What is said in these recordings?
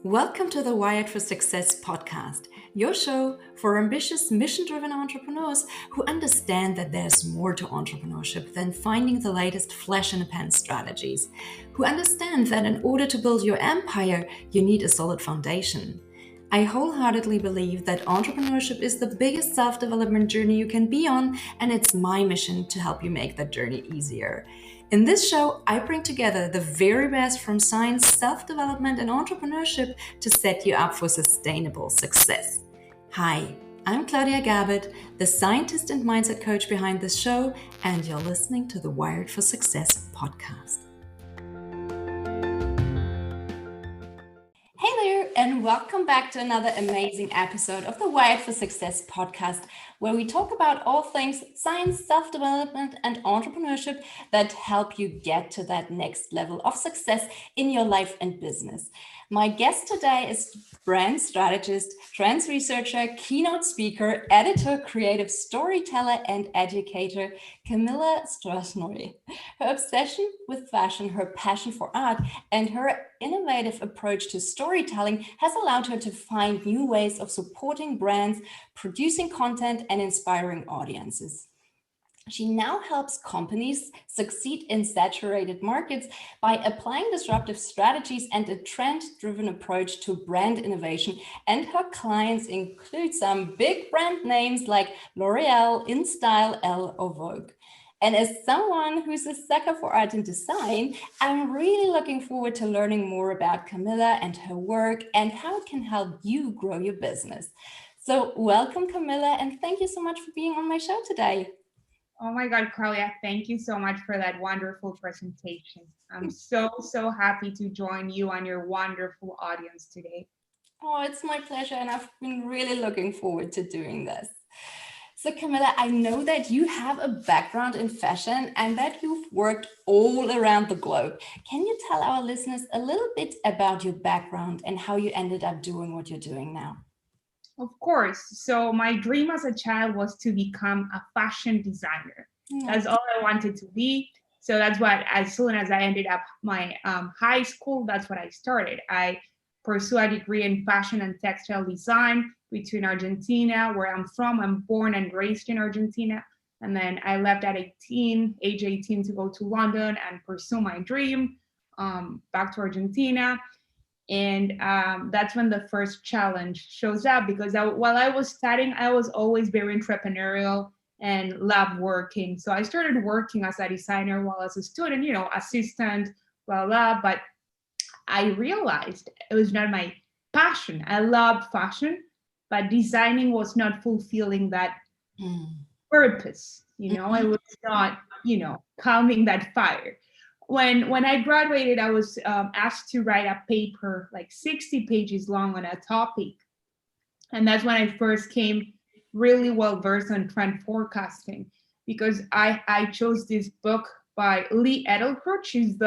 Welcome to the Wired for Success podcast, your show for ambitious, mission-driven entrepreneurs who understand that there's more to entrepreneurship than finding the latest flash-in-the-pan strategies, who understand that in order to build your empire, you need a solid foundation. I wholeheartedly believe that entrepreneurship is the biggest self-development journey you can be on, and it's my mission to help you make that journey easier. In this show, I bring together the very best from science, self-development, and entrepreneurship to set you up for sustainable success. Hi, I'm Claudia Garbutt, the scientist and mindset coach behind this show, and you're listening to the Wired for Success podcast. Hey there, and welcome back to another amazing episode of the Wired for Success podcast, where we talk about all things science, self-development, and entrepreneurship that help you get to that next level of success in your life and business. My guest today is brand strategist, trends researcher, keynote speaker, editor, creative storyteller, and educator, Camila Straschnoy. Her obsession with fashion, her passion for art, and her innovative approach to storytelling has allowed her to find new ways of supporting brands, producing content, and inspiring audiences. She now helps companies succeed in saturated markets by applying disruptive strategies and a trend-driven approach to brand innovation. And her clients include some big brand names like L'Oreal, InStyle, Elle, or Vogue. And as someone who's a sucker for art and design, I'm really looking forward to learning more about Camila and her work and how it can help you grow your business. So welcome, Camila, and thank you so much for being on my show today. Oh my God, Claudia, thank you so much for that wonderful presentation. I'm so happy to join you and your wonderful audience today. Oh, it's my pleasure, and I've been really looking forward to doing this. So Camila, I know that you have a background in fashion and that you've worked all around the globe. Can you tell our listeners a little bit about your background and how you ended up doing what you're doing now? Of course. So my dream as a child was to become a fashion designer. That's all I wanted to be. So that's what, as soon as I ended up my high school, that's what I started. I pursued a degree in fashion and textile design between Argentina, where I'm from. I'm born and raised in Argentina. And then I left at age 18 to go to London and pursue my dream back to Argentina. And that's when the first challenge shows up, because while I was studying, I was always very entrepreneurial and loved working. So I started working as a designer while as a student, assistant, blah, blah. But I realized it was not my passion. I loved fashion, but designing was not fulfilling that purpose. It was not, calming that fire. When I graduated, I was asked to write a paper like 60 pages long on a topic. And that's when I first came really well versed on trend forecasting, because I chose this book by Lee Edelkroot. She's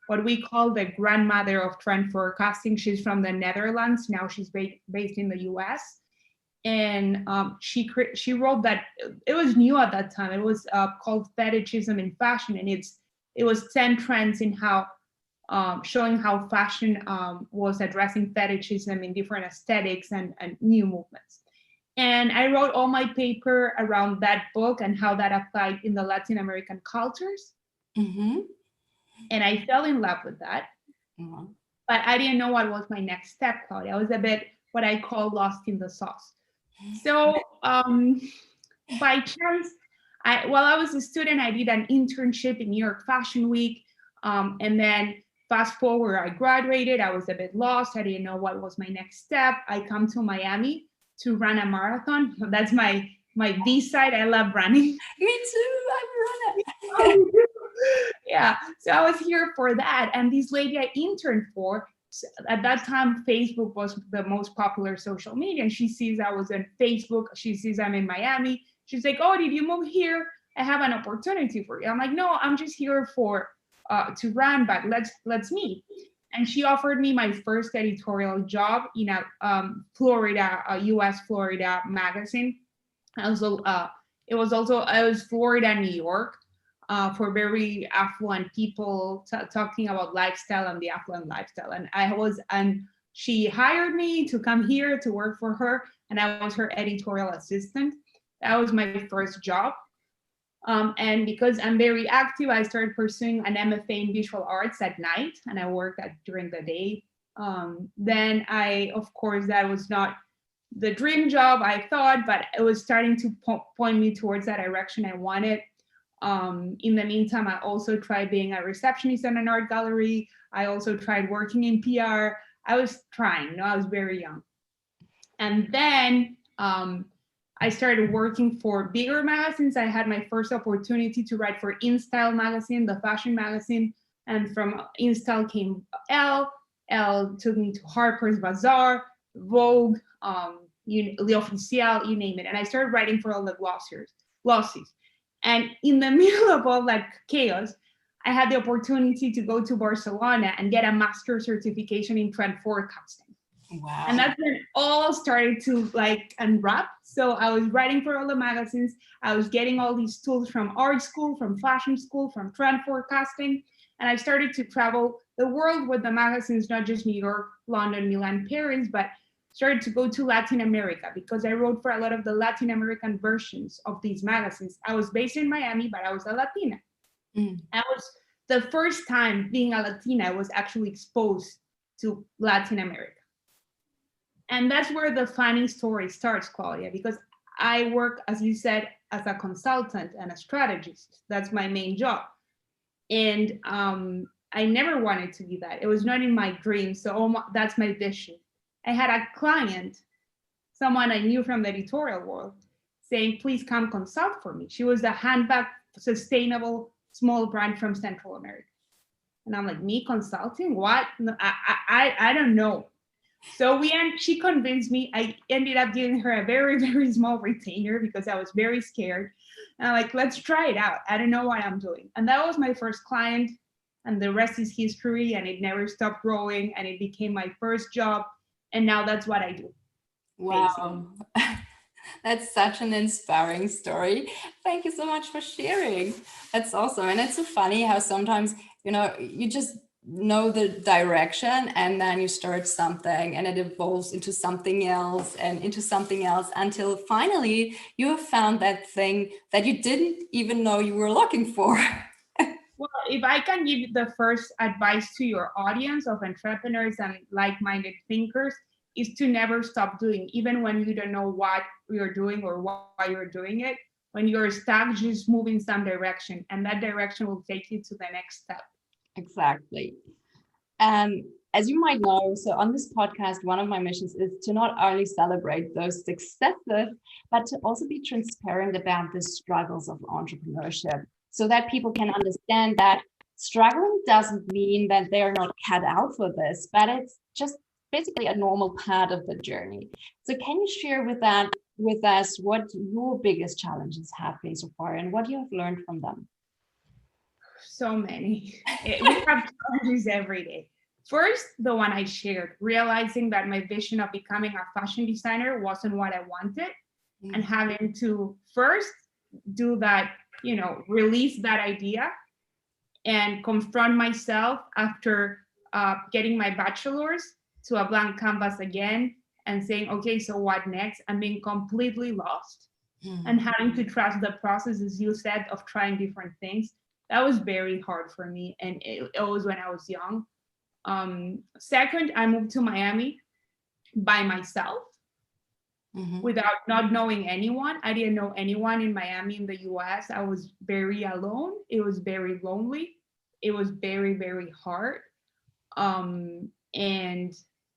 what we call the grandmother of trend forecasting. She's from the Netherlands. Now she's based in the US. And she wrote that, it was new at that time. It was called Fetishism in Fashion. And it was 10 trends in how showing how fashion was addressing fetishism in different aesthetics and new movements. And I wrote all my paper around that book and how that applied in the Latin American cultures. Mm-hmm. And I fell in love with that. Mm-hmm. But I didn't know what was my next step, Claudia. I was a bit what I call lost in the sauce. So by chance, while I was a student, I did an internship in New York Fashion Week. And then fast forward, I graduated. I was a bit lost. I didn't know what was my next step. I come to Miami to run a marathon. That's my B side. I love running. Me too. I've run it. Yeah. So I was here for that. And this lady I interned for, at that time, Facebook was the most popular social media. And she sees I was on Facebook. She sees I'm in Miami. She's like, "Oh, did you move here? I have an opportunity for you." I'm like, "No, I'm just here to run, but let's meet." And she offered me my first editorial job in a US Florida magazine. Also, it was Florida, New York, for very affluent people talking about lifestyle and the affluent lifestyle. And I was an she hired me to come here to work for her, and I was her editorial assistant. That was my first job. And because I'm very active, I started pursuing an MFA in visual arts at night, and I worked during the day. Then of course, that was not the dream job I thought, but it was starting to point me towards that direction I wanted. In the meantime, I also tried being a receptionist in an art gallery. I also tried working in PR. I was trying, I was very young. And then I started working for bigger magazines. I had my first opportunity to write for InStyle magazine, the fashion magazine. And from InStyle came Elle. Elle took me to Harper's Bazaar, Vogue, L'Officiel, you name it. And I started writing for all the glossies. And in the middle of all that chaos, I had the opportunity to go to Barcelona and get a master certification in trend forecasting. Wow. And that's when it all started to unwrap. So I was writing for all the magazines. I was getting all these tools from art school, from fashion school, from trend forecasting. And I started to travel the world with the magazines, not just New York, London, Milan, Paris, but started to go to Latin America because I wrote for a lot of the Latin American versions of these magazines. I was based in Miami, but I was a Latina. I was the first time being a Latina, I was actually exposed to Latin America. And that's where the funny story starts, Claudia, because I work, as you said, as a consultant and a strategist. That's my main job. And I never wanted to be that. It was not in my dreams. So that's my vision. I had a client, someone I knew from the editorial world, saying, please come consult for me. She was a handbag, sustainable, small brand from Central America. And I'm like, me consulting? What? No, I don't know. So she convinced me. I ended up giving her a very, very small retainer because I was very scared. And I'm like, let's try it out. I don't know what I'm doing. And that was my first client. And the rest is history. And it never stopped growing. And it became my first job. And now that's what I do. Wow. That's such an inspiring story. Thank you so much for sharing. That's awesome. And it's so funny how sometimes, you just know the direction and then you start something and it evolves into something else and into something else until finally you have found that thing that you didn't even know you were looking for. Well, if I can give the first advice to your audience of entrepreneurs and like-minded thinkers, is to never stop doing, even when you don't know what you're doing or why you're doing it. When you're stuck, just move in some direction, and that direction will take you to the next step. Exactly. As you might know, so on this podcast, one of my missions is to not only celebrate those successes, but to also be transparent about the struggles of entrepreneurship so that people can understand that struggling doesn't mean that they're not cut out for this, but it's just basically a normal part of the journey. So can you share with us what your biggest challenges have been so far and what you have learned from them? So many. We have challenges every day. First, the one I shared, realizing that my vision of becoming a fashion designer wasn't what I wanted, and having to first do that, release that idea and confront myself after getting my bachelor's to a blank canvas again and saying, okay, so what next? And being completely lost and having to trust the process, as you said, of trying different things. That was very hard for me. And it was when I was young. Second, I moved to Miami by myself without not knowing anyone. I didn't know anyone in Miami in the US. I was very alone. It was very lonely. It was very, very hard. And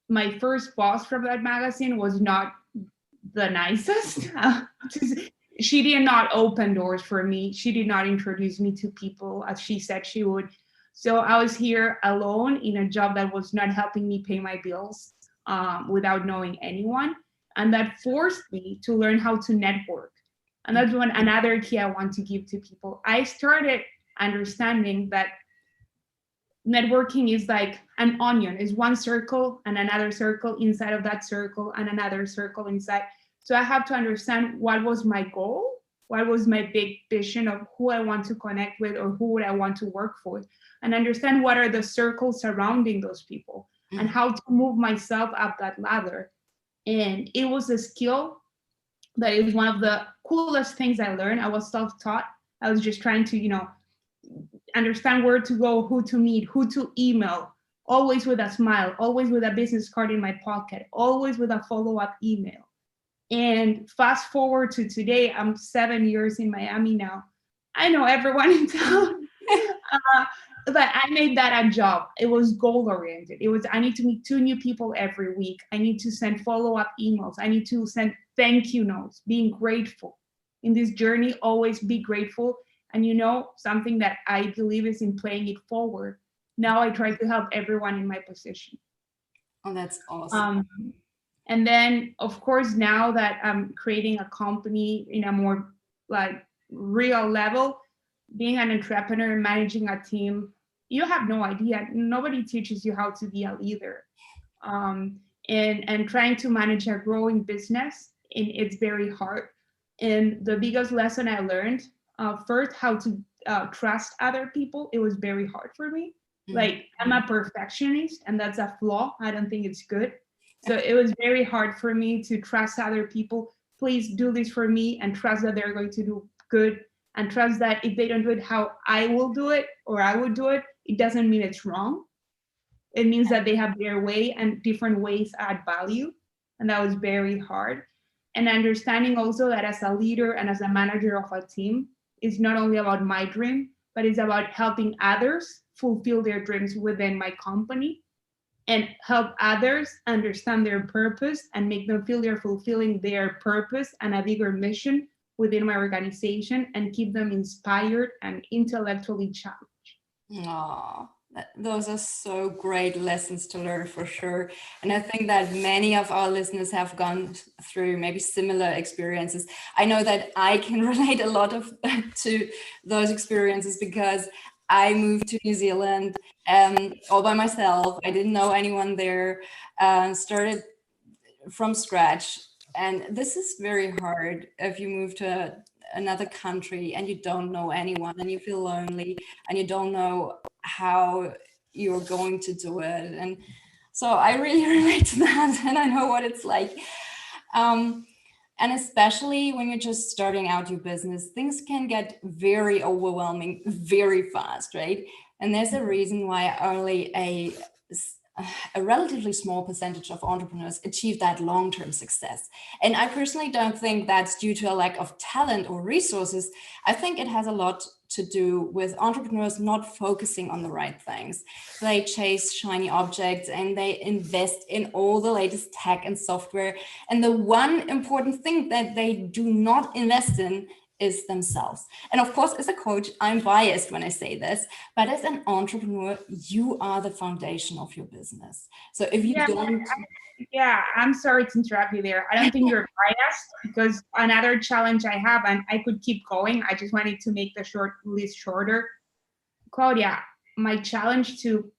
my first boss from that magazine was not the nicest. She did not open doors for me. She did not introduce me to people as she said she would. So I was here alone in a job that was not helping me pay my bills without knowing anyone. And that forced me to learn how to network. And that's another key I want to give to people. I started understanding that networking is like an onion. It's one circle and another circle inside of that circle and another circle inside. So I have to understand what was my goal, what was my big vision of who I want to connect with or who would I want to work for, and understand what are the circles surrounding those people. and how to move myself up that ladder. And it was a skill that is one of the coolest things I learned. I was self-taught. I was just trying to, understand where to go, who to meet, who to email, always with a smile, always with a business card in my pocket, always with a follow-up email. And fast forward to today, I'm 7 years in Miami now. I know everyone in town. But I made that a job. It was goal oriented. It was, I need to meet 2 new people every week. I need to send follow-up emails. I need to send thank you notes, being grateful. In this journey, always be grateful. And something that I believe is in paying it forward. Now I try to help everyone in my position. Oh, that's awesome. And then, of course, now that I'm creating a company in a more like real level, being an entrepreneur and managing a team, you have no idea. Nobody teaches you how to be a leader. And trying to manage a growing business, and it's very hard. And the biggest lesson I learned, first, how to trust other people. It was very hard for me. Like, I'm a perfectionist, and that's a flaw. I don't think it's good. So it was very hard for me to trust other people. Please do this for me, and trust that they're going to do good, and trust that if they don't do it how I will do it or I would do it, it doesn't mean it's wrong. It means that they have their way, and different ways add value. And that was very hard. And understanding also that as a leader and as a manager of a team, it's not only about my dream, but it's about helping others fulfill their dreams within my company, and help others understand their purpose and make them feel they're fulfilling their purpose and a bigger mission within my organization, and keep them inspired and intellectually challenged. Oh, those are so great lessons to learn for sure. And I think that many of our listeners have gone through maybe similar experiences. I know that I can relate a lot to those experiences, because I moved to New Zealand all by myself. I didn't know anyone there, started from scratch. And this is very hard if you move to another country and you don't know anyone, and you feel lonely, and you don't know how you're going to do it. And so I really relate to that, and I know what it's like. And especially when you're just starting out your business, things can get very overwhelming very fast, right? And there's a reason why only a relatively small percentage of entrepreneurs achieve that long-term success. And I personally don't think that's due to a lack of talent or resources. I think it has a lot to do with entrepreneurs not focusing on the right things. They chase shiny objects, and they invest in all the latest tech and software. And the one important thing that they do not invest in is themselves. And of course, as a coach, I'm biased when I say this, but as an entrepreneur, you are the foundation of your business. So if you don't... Yeah, I'm sorry to interrupt you there. I don't think you're biased, because another challenge I have, and I could keep going, I just wanted to make the short list shorter. Claudia, my challenge to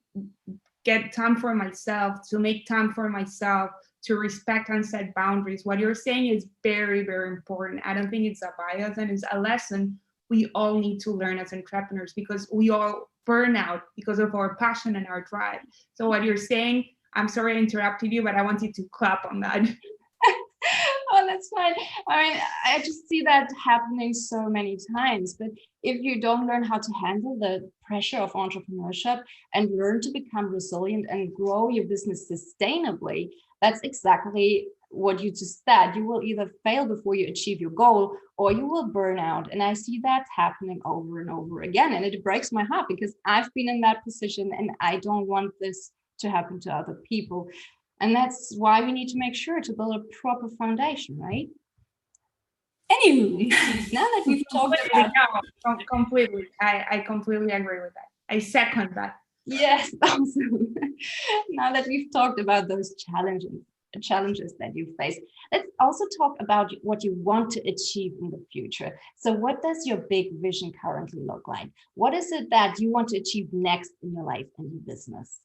get time for myself, to make time for myself, to respect and set boundaries. What you're saying is very, very important. I don't think it's a bias, and it's a lesson we all need to learn as entrepreneurs, because we all burn out because of our passion and our drive. So what you're saying, I'm sorry I interrupted you, but I wanted to clap on that. Oh, that's fine. I mean, I just see that happening so many times. But if you don't learn how to handle the pressure of entrepreneurship and learn to become resilient and grow your business sustainably, that's exactly what you just said. You will either fail before you achieve your goal, or you will burn out. And I see that happening over and over again. And it breaks my heart, because I've been in that position, and I don't want this to happen to other people. And that's why we need to make sure to build a proper foundation, right? Anywho, now that we've talked about... Completely. I completely agree with that. I second that. Yes, awesome. Now that we've talked about those challenges that you face, let's also talk about what you want to achieve in the future. So what does your big vision currently look like? What is it that you want to achieve next in your life and your business?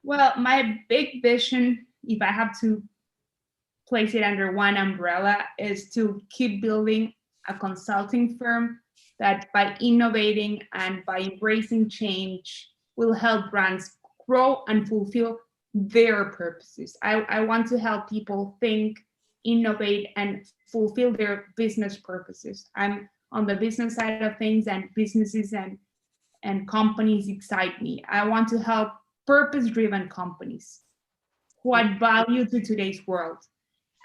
Well, my big vision, if I have to place it under one umbrella, is to keep building a consulting firm that, by innovating and by embracing change, will help brands grow and fulfill their purposes. I want to help people think, innovate, and fulfill their business purposes. I'm on the business side of things, and businesses and companies excite me. I want to help purpose-driven companies who add value to today's world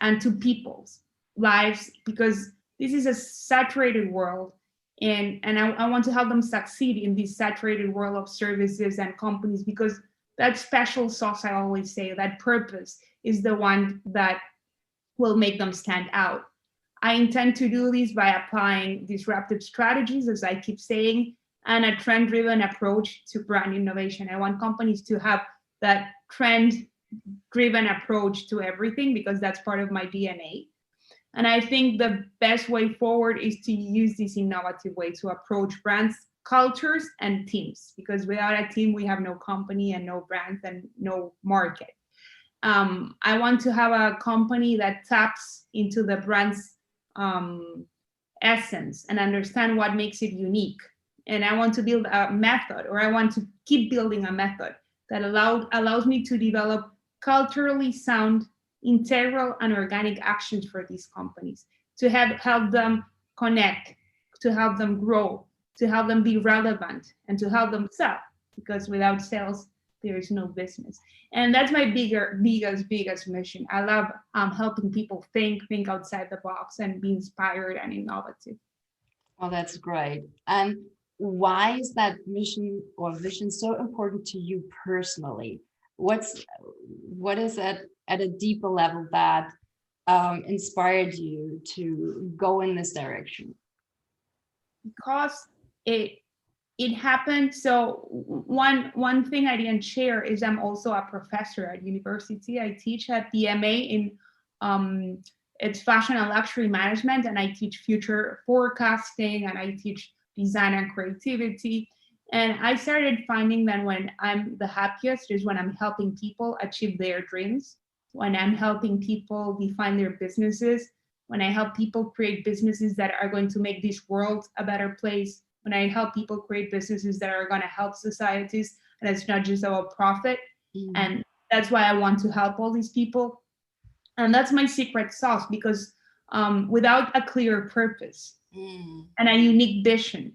and to people's lives, because this is a saturated world, and I want to help them succeed in this saturated world of services and companies, because that special sauce, I always say, that purpose is the one that will make them stand out. I intend to do this by applying disruptive strategies, as I keep saying, and a trend-driven approach to brand innovation. I want companies to have that trend-driven approach to everything, because that's part of my DNA. And I think the best way forward is to use this innovative way to approach brands, cultures, and teams, because without a team, we have no company and no brands and no market. I want to have a company that taps into the brand's essence and understand what makes it unique. And I want to build a method, or I want to keep building a method that allows me to develop culturally sound, integral, and organic actions for these companies, to help them connect, to help them grow, to help them be relevant, and to help them sell, because without sales, there is no business. And that's my biggest mission. I love helping people think outside the box and be inspired and innovative. Well, that's great. And why is that mission or vision so important to you personally? What is it at a deeper level that inspired you to go in this direction? Because it happened. So one thing I didn't share is I'm also a professor at university. I teach at the MA in it's fashion and luxury management, and I teach future forecasting, and I teach design and creativity. And I started finding that when I'm the happiest is when I'm helping people achieve their dreams, when I'm helping people define their businesses, when I help people create businesses that are going to make this world a better place, when I help people create businesses that are going to help societies, and it's not just about profit. And that's why I want to help all these people. And that's my secret sauce, because without a clear purpose and a unique vision,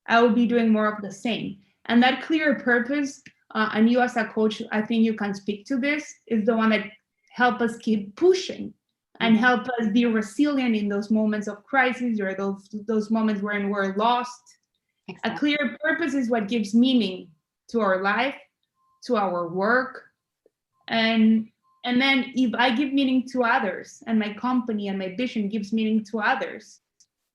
I will be doing more of the same. And that clear purpose, and you as a coach, I think you can speak to this, is the one that help us keep pushing and help us be resilient in those moments of crisis, or those moments when we're lost. Exactly. A clear purpose is what gives meaning to our life, to our work. And then if I give meaning to others, and my company and my vision gives meaning to others,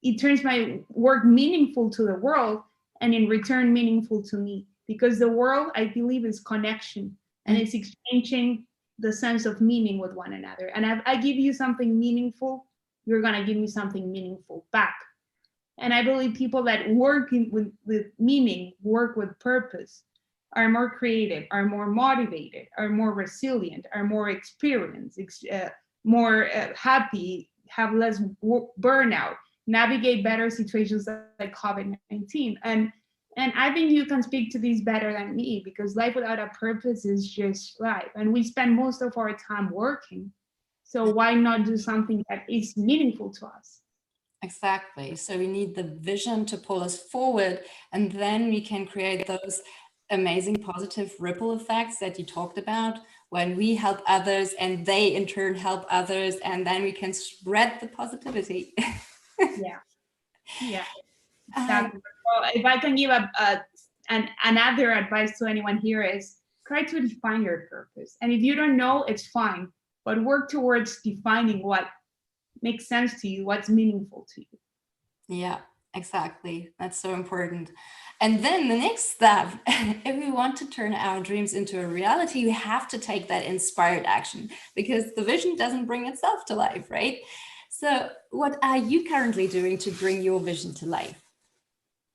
it turns my work meaningful to the world, and in return meaningful to me. Because the world, I believe, is connection, and it's exchanging the sense of meaning with one another. And if I give you something meaningful, you're going to give me something meaningful back. And I believe people that work with meaning, work with purpose, are more creative, are more motivated, are more resilient, are more experienced, more happy, have less burnout, navigate better situations like COVID-19. And I think you can speak to this better than me, because life without a purpose is just life. And we spend most of our time working. So why not do something that is meaningful to us? Exactly. So we need the vision to pull us forward, and then we can create those amazing positive ripple effects that you talked about, when we help others and they in turn help others, and then we can spread the positivity. Yeah. Exactly. Well, if I can give another advice to anyone here, is try to define your purpose. And if you don't know, it's fine, but work towards defining what makes sense to you, what's meaningful to you. Yeah, exactly. That's so important. And then the next step, if we want to turn our dreams into a reality, we have to take that inspired action, because the vision doesn't bring itself to life, right? So what are you currently doing to bring your vision to life?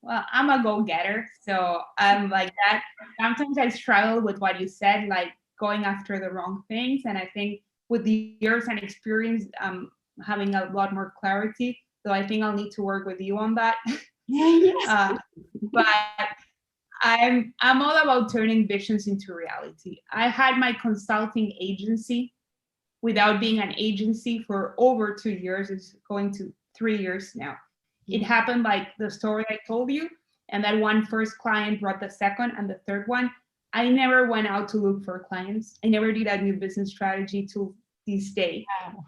Well, I'm a go-getter, so I'm like that. Sometimes I struggle with what you said, like going after the wrong things. And I think with the years and experience, having a lot more clarity. So I think I'll need to work with you on that. But I'm all about turning visions into reality. I had my consulting agency without being an agency for over 2 years. It's going to 3 years now. It happened like the story I told you, and that one first client brought the second and the third one. I never went out to look for clients. I never did a new business strategy to this day. Wow.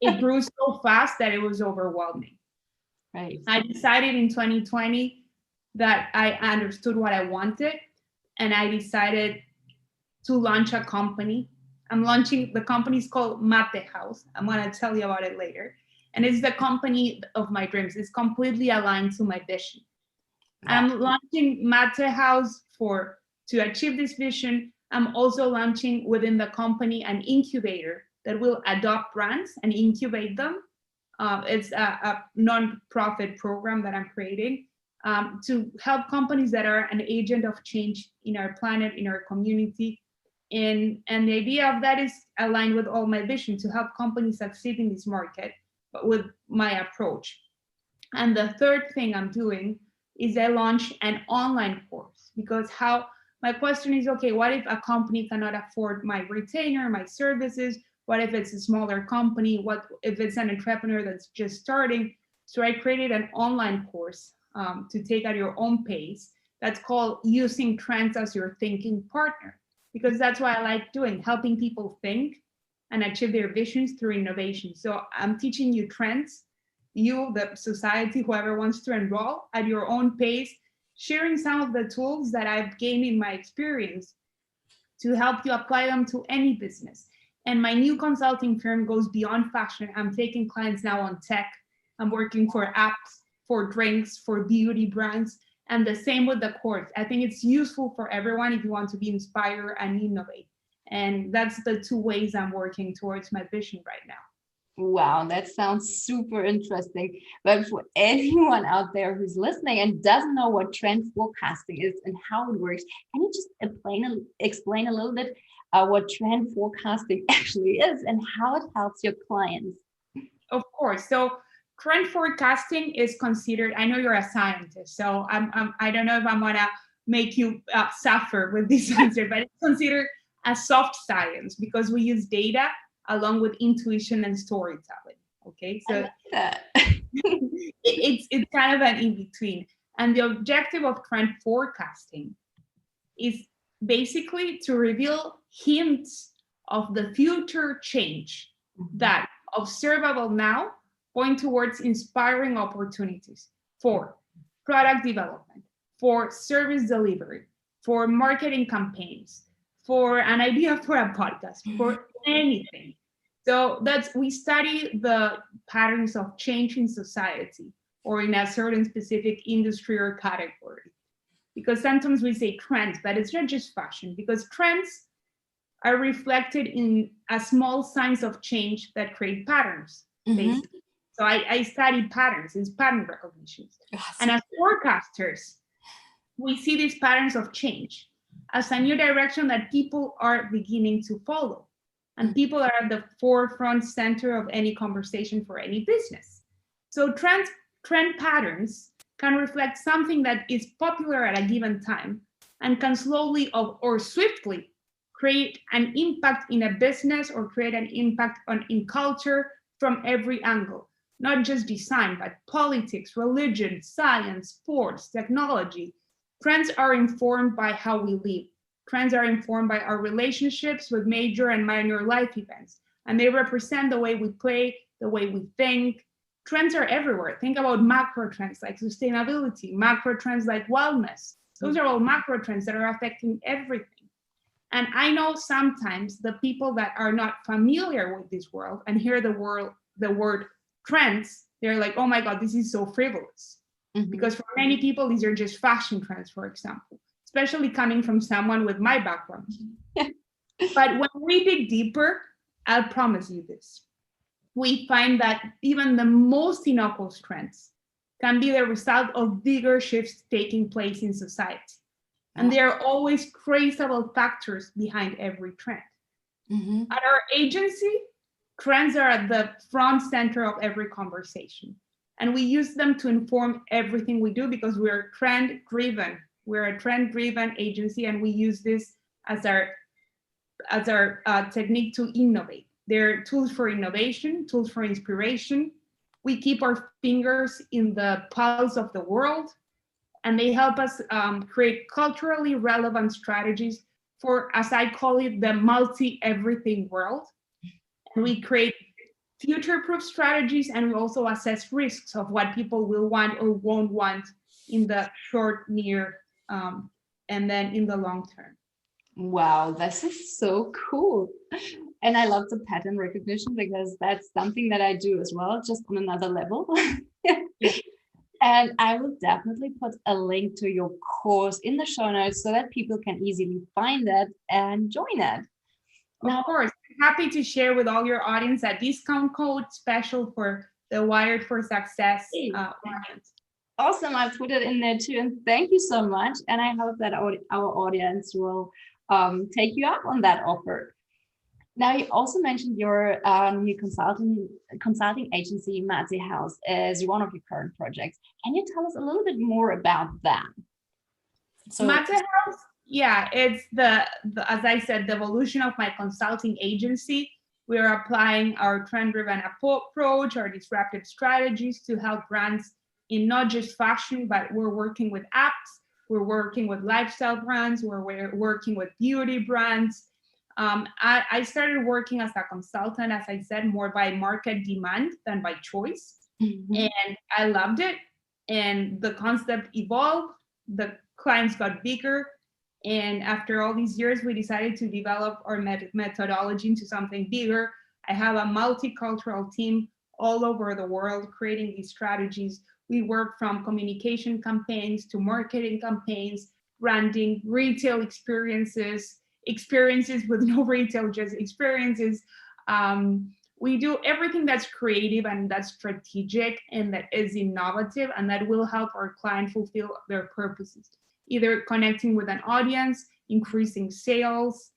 It grew so fast that it was overwhelming. Right. I decided in 2020 that I understood what I wanted, and I decided to launch a company. I'm launching, the company's called Mate House. I'm going to tell you about it later. And it's the company of my dreams. It's completely aligned to my vision. Wow. I'm launching Mate House to achieve this vision. I'm also launching within the company an incubator that will adopt brands and incubate them. It's a non-profit program that I'm creating to help companies that are an agent of change in our planet, in our community. And the idea of that is aligned with all my vision to help companies succeed in this market, but with my approach. And the third thing I'm doing is I launch an online course, because my question is, okay, what if a company cannot afford my retainer, my services? What if it's a smaller company? What if it's an entrepreneur that's just starting? So I created an online course to take at your own pace. That's called Using Trends as Your Thinking Partner, because that's what I like doing, helping people think and achieve their visions through innovation. So I'm teaching you trends, you, the society, whoever wants to enroll at your own pace, sharing some of the tools that I've gained in my experience to help you apply them to any business. And my new consulting firm goes beyond fashion. I'm taking clients now on tech. I'm working for apps, for drinks, for beauty brands, and the same with the course. I think it's useful for everyone if you want to be inspired and innovate. And that's the two ways I'm working towards my vision right now. Wow, that sounds super interesting. But for anyone out there who's listening and doesn't know what trend forecasting is and how it works, can you just explain a little bit what trend forecasting actually is and how it helps your clients? Of course. So trend forecasting is considered, I know you're a scientist, so I don't know if I'm going to make you suffer with this answer, but it's considered a soft science because we use data along with intuition and storytelling. Okay, so it's kind of an in-between. And the objective of trend forecasting is basically to reveal hints of the future change that observable now, point towards inspiring opportunities for product development, for service delivery, for marketing campaigns, for an idea for a podcast, for anything. So we study the patterns of change in society or in a certain specific industry or category. Because sometimes we say trends, but it's not just fashion, because trends are reflected in a small signs of change that create patterns, basically. So I study patterns, it's pattern recognition. And as forecasters, we see these patterns of change as a new direction that people are beginning to follow. And people are at the forefront center of any conversation for any business. So trend patterns can reflect something that is popular at a given time and can slowly or swiftly create an impact in a business or create an impact in culture from every angle, not just design, but politics, religion, science, sports, technology. Trends are informed by how we live. Trends are informed by our relationships with major and minor life events, and they represent the way we play, the way we think. Trends are everywhere. Think about macro trends like sustainability, macro trends like wellness. Those are all macro trends that are affecting everything. And I know sometimes the people that are not familiar with this world and hear the word trends, they're like, oh my God, this is so frivolous. Because for many people, these are just fashion trends, for example, especially coming from someone with my background. But when we dig deeper, I'll promise you this, we find that even the most innocuous trends can be the result of bigger shifts taking place in society. And there are always traceable factors behind every trend. At our agency, trends are at the front center of every conversation. And we use them to inform everything we do because we are trend driven We're a trend-driven agency, and we use this as our technique to innovate. They're tools for innovation, tools for inspiration. We keep our fingers in the pulse of the world, and they help us create culturally relevant strategies for, as I call it, the multi-everything world. And we create future-proof strategies, and we also assess risks of what people will want or won't want in the short, near, and then in the long term. Wow, this is so cool. And I love the pattern recognition because that's something that I do as well, just on another level. And I will definitely put a link to your course in the show notes so that people can easily find it and join it. Now, of course, I'm happy to share with all your audience a discount code special for the Wired for Success audience. Awesome. I put it in there too. And thank you so much. And I hope that our audience will take you up on that offer. Now, you also mentioned your new consulting agency, Mate House, is one of your current projects. Can you tell us a little bit more about that? So, Mate House, yeah, it's the as I said, the evolution of my consulting agency. We're applying our trend-driven approach, our disruptive strategies to help brands in not just fashion, but we're working with apps, we're working with lifestyle brands, we're working with beauty brands. I started working as a consultant, as I said, more by market demand than by choice. Mm-hmm. And I loved it. And the concept evolved, the clients got bigger. And after all these years, we decided to develop our methodology into something bigger. I have a multicultural team all over the world creating these strategies. We work from communication campaigns to marketing campaigns, branding, retail experiences with no retail, just experiences. We do everything that's creative and that's strategic and that is innovative and that will help our client fulfill their purposes, either connecting with an audience, increasing sales,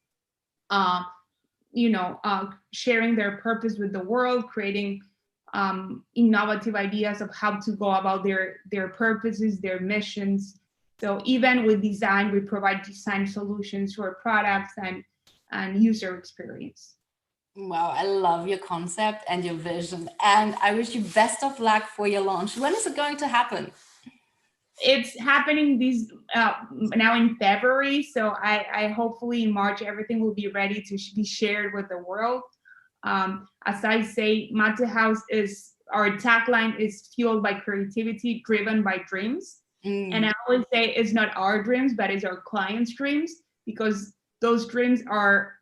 sharing their purpose with the world, creating innovative ideas of how to go about their purposes, their missions. So even with design, we provide design solutions for products and user experience. Wow, I love your concept and your vision. And I wish you best of luck for your launch. When is it going to happen? It's happening now in February. So I hopefully in March, everything will be ready to be shared with the world. As I say, Mate House our tagline is fueled by creativity, driven by dreams. And I always say it's not our dreams, but it's our clients' dreams, because those dreams are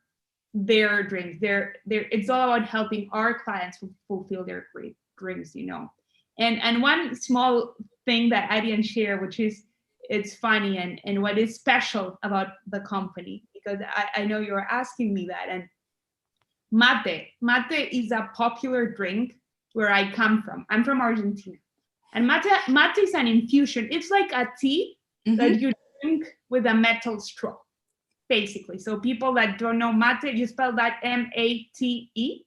their dreams. It's all about helping our clients fulfill their great dreams, And one small thing that I didn't share, which is it's funny and what is special about the company, because I know you're asking me that. And mate is a popular drink where I come from. I'm from Argentina. And mate is an infusion. It's like a tea that you drink with a metal straw, basically. So people that don't know mate, you spell that M-A-T-E.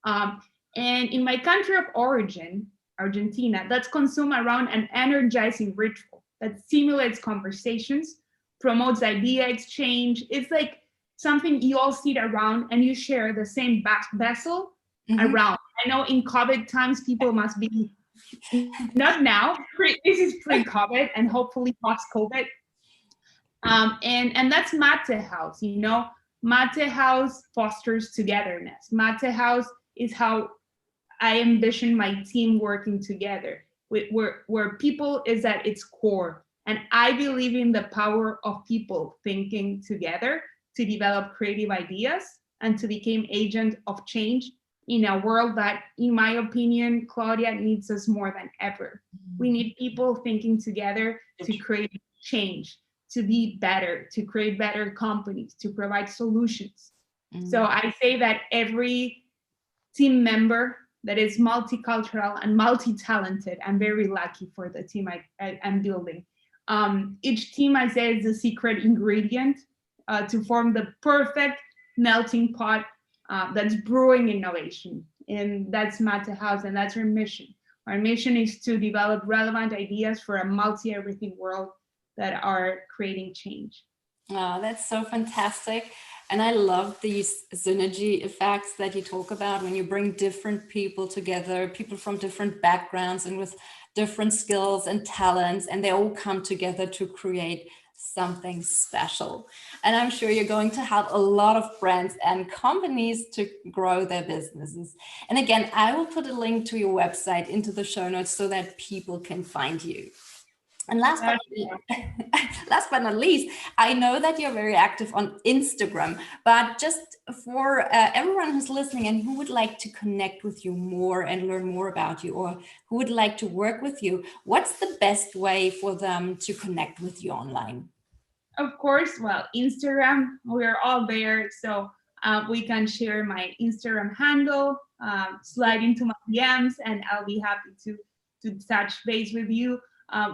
And in my country of origin, Argentina, that's consumed around an energizing ritual that stimulates conversations, promotes idea exchange. It's like something you all sit around and you share the same vessel around. I know in COVID times, people must be, not now, this is pre-COVID and hopefully post-COVID. And that's Mate House, Mate House fosters togetherness. Mate House is how I envision my team working together, where people is at its core. And I believe in the power of people thinking together to develop creative ideas and to become agent of change in a world that, in my opinion, Claudia, needs us more than ever. We need people thinking together to create change, to be better, to create better companies, to provide solutions. So I say that every team member that is multicultural and multi-talented, I'm very lucky for the team I'm building. Each team, I say, is the secret ingredient to form the perfect melting pot that's brewing innovation. And that's Mate House, and that's our mission. Our mission is to develop relevant ideas for a multi-everything world that are creating change. Oh, that's so fantastic. And I love these synergy effects that you talk about when you bring different people together, people from different backgrounds and with different skills and talents, and they all come together to create something special. And I'm sure you're going to help a lot of brands and companies to grow their businesses. And again, I will put a link to your website into the show notes so that people can find you. And last but not least, I know that you're very active on Instagram, but just for everyone who's listening and who would like to connect with you more and learn more about you, or who would like to work with you, what's the best way for them to connect with you online? Of course, well, Instagram, we're all there. So we can share my Instagram handle, slide into my DMs, and I'll be happy to touch base with you.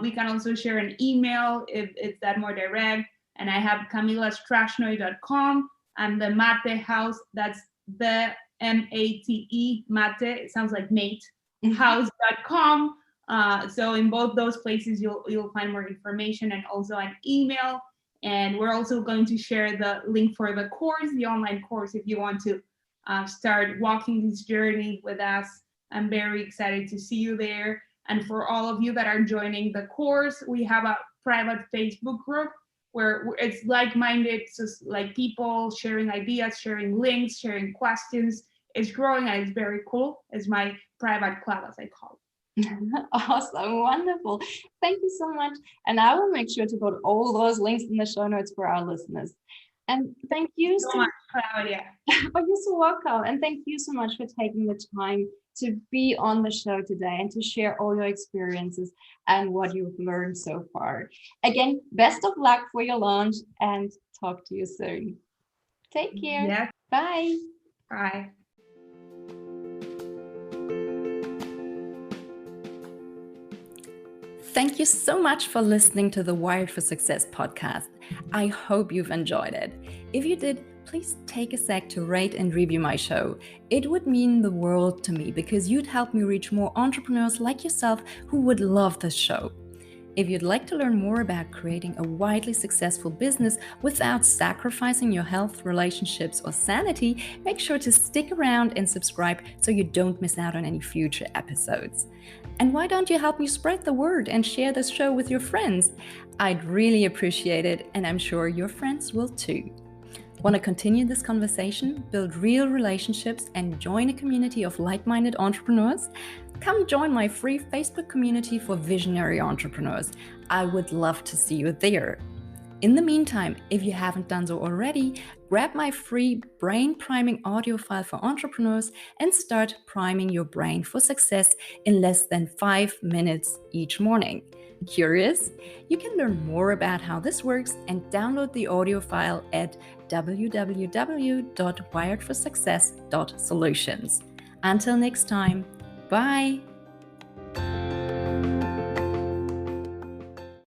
We can also share an email if it's that more direct. And I have camilastraschnoy.com and the Mate House, that's the MATE, Mate, it sounds like mate, house.com. So in both those places, you'll find more information and also an email. And we're also going to share the link for the course, the online course, if you want to start walking this journey with us. I'm very excited to see you there. And for all of you that are joining the course, we have a private Facebook group where it's like-minded, so like people sharing ideas, sharing links, sharing questions. It's growing and it's very cool. It's my private club, as I call it. Awesome, wonderful. Thank you so much. And I will make sure to put all those links in the show notes for our listeners. And thank you so much, Claudia. Oh, you're so welcome. And thank you so much for taking the time to be on the show today and to share all your experiences and what you've learned so far. Again, best of luck for your launch and talk to you soon. Take care. Yeah. Bye. Bye. Thank you so much for listening to the Wired for Success podcast. I hope you've enjoyed it. If you did, please take a sec to rate and review my show. It would mean the world to me because you'd help me reach more entrepreneurs like yourself who would love this show. If you'd like to learn more about creating a widely successful business without sacrificing your health, relationships, or sanity, make sure to stick around and subscribe so you don't miss out on any future episodes. And why don't you help me spread the word and share this show with your friends? I'd really appreciate it, and I'm sure your friends will too. Want to continue this conversation, build real relationships, and join a community of like-minded entrepreneurs? Come join my free Facebook community for visionary entrepreneurs. I would love to see you there. In the meantime, if you haven't done so already, grab my free brain priming audio file for entrepreneurs and start priming your brain for success in less than 5 minutes each morning. Curious? You can learn more about how this works and download the audio file at www.wiredforsuccess.solutions. Until next time, bye!